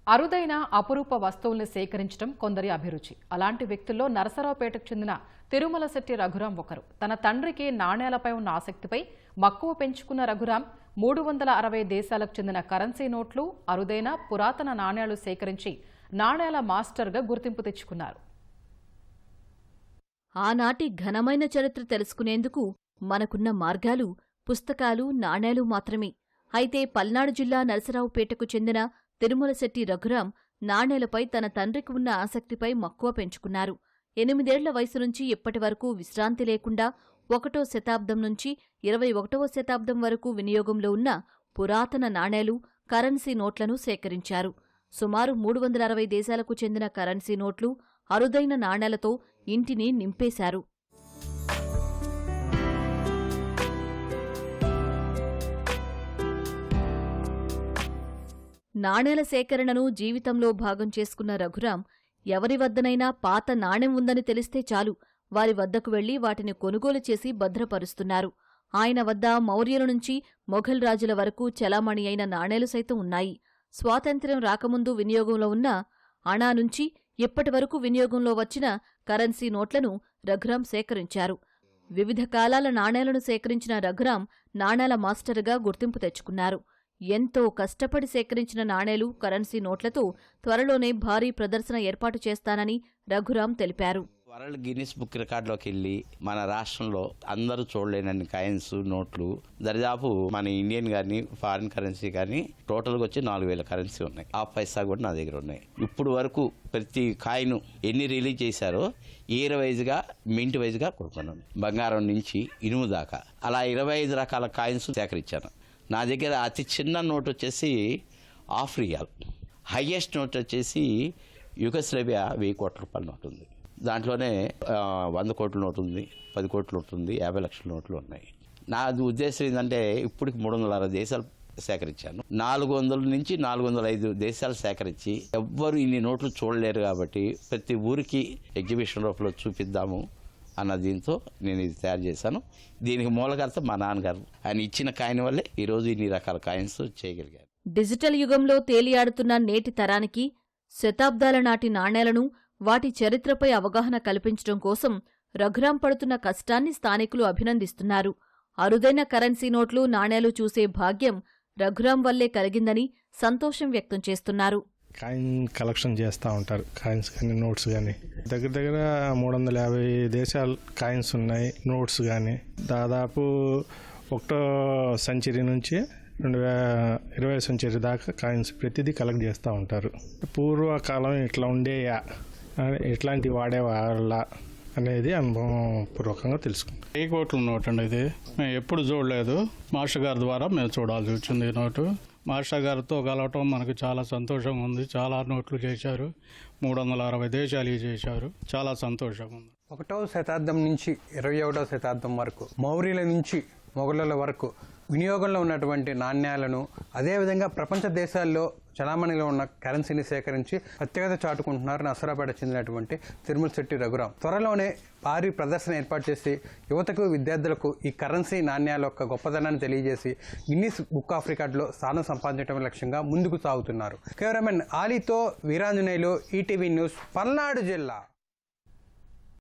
అరుదైన అపురూప వస్తువుల్ని సేకరించడం కొందరి అభిరుచి. అలాంటి వ్యక్తుల్లో నరసరావుపేటకు చెందిన తిరుమలశెట్టి రఘురాం ఒకరు. తన తండ్రికి నాణేలపై ఉన్న ఆసక్తిపై మక్కువ పెంచుకున్న రఘురాం 360 దేశాలకు చెందిన కరెన్సీ నోట్లు, అరుదైన పురాతన నాణేలు సేకరించి నాణేల మాస్టర్గా గుర్తింపు తెచ్చుకున్నారు. ఆనాటి ఘనమైన చరిత్ర తెలుసుకునేందుకు మనకున్న మార్గాలు పుస్తకాలు, నాణేలు మాత్రమే. అయితే పల్నాడు జిల్లా నరసరావుపేటకు చెందిన తిరుమలశెట్టి రఘురాం నాణేలపై తన తండ్రికి ఉన్న ఆసక్తిపై మక్కువ పెంచుకున్నారు. 8 ఏళ్ల వయసు నుంచి ఇప్పటి వరకు విశ్రాంతి లేకుండా 1వ శతాబ్దం నుంచి 21వ శతాబ్దం వరకు వినియోగంలో ఉన్న పురాతన నాణేలు, కరెన్సీ నోట్లను సేకరించారు. సుమారు 360 దేశాలకు చెందిన కరెన్సీ నోట్లు, అరుదైన నాణేలతో ఇంటిని నింపేశారు. నాణేల సేకరణను జీవితంలో భాగం చేసుకున్న రఘురాం ఎవరి వద్దనైనా పాత నాణెం ఉందని తెలిస్తే చాలు వారి వద్దకు వెళ్లి వాటిని కొనుగోలు చేసి భద్రపరుస్తున్నారు. ఆయన వద్ద మౌర్యుల నుంచి మొఘల్ రాజుల వరకు చలామణి అయిన నాణేలు సైతం ఉన్నాయి. స్వాతంత్ర్యం రాకముందు వినియోగంలో ఉన్న అణా నుంచి ఇప్పటివరకు వినియోగంలో వచ్చిన కరెన్సీ నోట్లను రఘురాం సేకరించారు. వివిధ కాలాల నాణేలను సేకరించిన రఘురాం నాణేల మాస్టరుగా గుర్తింపు తెచ్చుకున్నారు. ఎంతో కష్టపడి సేకరించిన నాణేలు, కరెన్సీ నోట్లతో త్వరలోనే భారీ ప్రదర్శన ఏర్పాటు చేస్తానని రఘురాం తెలిపారు. వరల్డ్ గిన్నిస్ బుక్ రికార్డులోకి వెళ్ళి మన రాష్ట్రంలో అందరూ చూడలేనన్ని కాయిన్స్, నోట్లు దరిదాపు మన ఇండియన్ కానీ ఫారిన్ కరెన్సీ కానీ టోటల్గా వచ్చి 4000 కరెన్సీ ఉన్నాయి. ఆ పైసా కూడా నా దగ్గర ఉన్నాయి. ఇప్పుడు వరకు ప్రతి కాయిన్ ఎన్ని రిలీజ్ చేశారో ఇయర్ వైజ్గా, మింట్ వైజ్గా కొడుకున్నాను. బంగారం నుంచి ఇనుము దాకా అలా 25 రకాల కాయిన్స్ సేకరించాను. నా దగ్గర అతి చిన్న నోట్ వచ్చేసి ఆఫ్రియాల్, హయ్యెస్ట్ నోట్ వచ్చేసి యుగస్లేవియా 1000 కోట్ల రూపాయల నోట్ ఉంది. దాంట్లోనే 100 కోట్ల నోటు ఉంది, 10 కోట్ల నోటు ఉంది, 50 లక్షల నోట్లు ఉన్నాయి. నా ఉద్దేశం ఏంటంటే ఇప్పటికి 360 దేశాలు సేకరించాను. 400 నుంచి 405 దేశాలు సేకరించి ఎవ్వరు ఇన్ని నోట్లు చూడలేరు కాబట్టి ప్రతి ఊరికి ఎగ్జిబిషన్ రూపంలో చూపిద్దాము అన్న దీంతో నేను ఇది తయారు చేశాను. దీనికి మూలకర్త మా నాన్నగారు. ఆయన ఇచ్చిన కాయిన్ వల్లే ఈరోజు ఇన్ని రకాల కాయిన్స్ చేయగలిగారు. డిజిటల్ యుగంలో తేలియాడుతున్న నేటి తరానికి శతాబ్దాల నాటి నాణేలను, వాటి చరిత్రపై అవగాహన కల్పించడం కోసం రఘురాం పడుతున్న కష్టాన్ని స్థానికులు అభినందిస్తున్నారు. అరుదైన కరెన్సీ నోట్లు, నాణేలు చూసే భాగ్యం రఘురాం వల్లే కలిగిందని సంతోషం వ్యక్తం చేస్తున్నారు. కాయిన్ కలెక్షన్ చేస్తూ ఉంటారు. కాయిన్స్ కానీ నోట్స్ కానీ దగ్గర 350 దేశాల కాయిన్స్ ఉన్నాయి. నోట్స్ కానీ దాదాపు 1వ సెంచరీ నుంచి 20వ సెంచరీ దాకా కాయిన్స్ ప్రతిదీ కలెక్ట్ చేస్తూ ఉంటారు. పూర్వకాలం ఇట్లా ఉండేయా, ఎట్లాంటి వాడేవాళ్ళ అనేది అనుభవం పూర్వకంగా తెలుసుకుంటాం. 1000 కోట్ల నోట్ అండి. ఇది మేము ఎప్పుడు చూడలేదు. మాస్టర్ గారి ద్వారా మేము చూడాల్సి వచ్చింది. ఈ నోటు మాస్టర్ గారితో కలవటం మనకు చాలా సంతోషంగా ఉంది. చాలా నోట్లు చేశారు, 360 దేశాలు చేశారు. చాలా సంతోషంగా ఉంది. 1వ శతాబ్దం నుంచి 21వ శతాబ్దం వరకు, మౌర్యుల నుంచి మొఘలుల వరకు వినియోగంలో ఉన్నటువంటి నాణ్యాలను, అదేవిధంగా ప్రపంచ దేశాల్లో చలామణిలో ఉన్న కరెన్సీని సేకరించి ప్రత్యేకత చాటుకుంటున్నారు నరసరావుపేట చెందినటువంటి తిరుమలశెట్టి రఘురాం. త్వరలోనే భారీ ప్రదర్శన ఏర్పాటు చేసి యువతకు, విద్యార్థులకు ఈ కరెన్సీ నాణ్యాల యొక్క గొప్పదనాన్ని తెలియజేసి గిన్నిస్ బుక్ ఆఫ్ రికార్డులో స్థానం సంపాదించడం లక్ష్యంగా ముందుకు సాగుతున్నారు. కెమెరామెన్ ఆలీతో వీరాంజనేయులు, ఈటీవీ న్యూస్, పల్నాడు జిల్లా.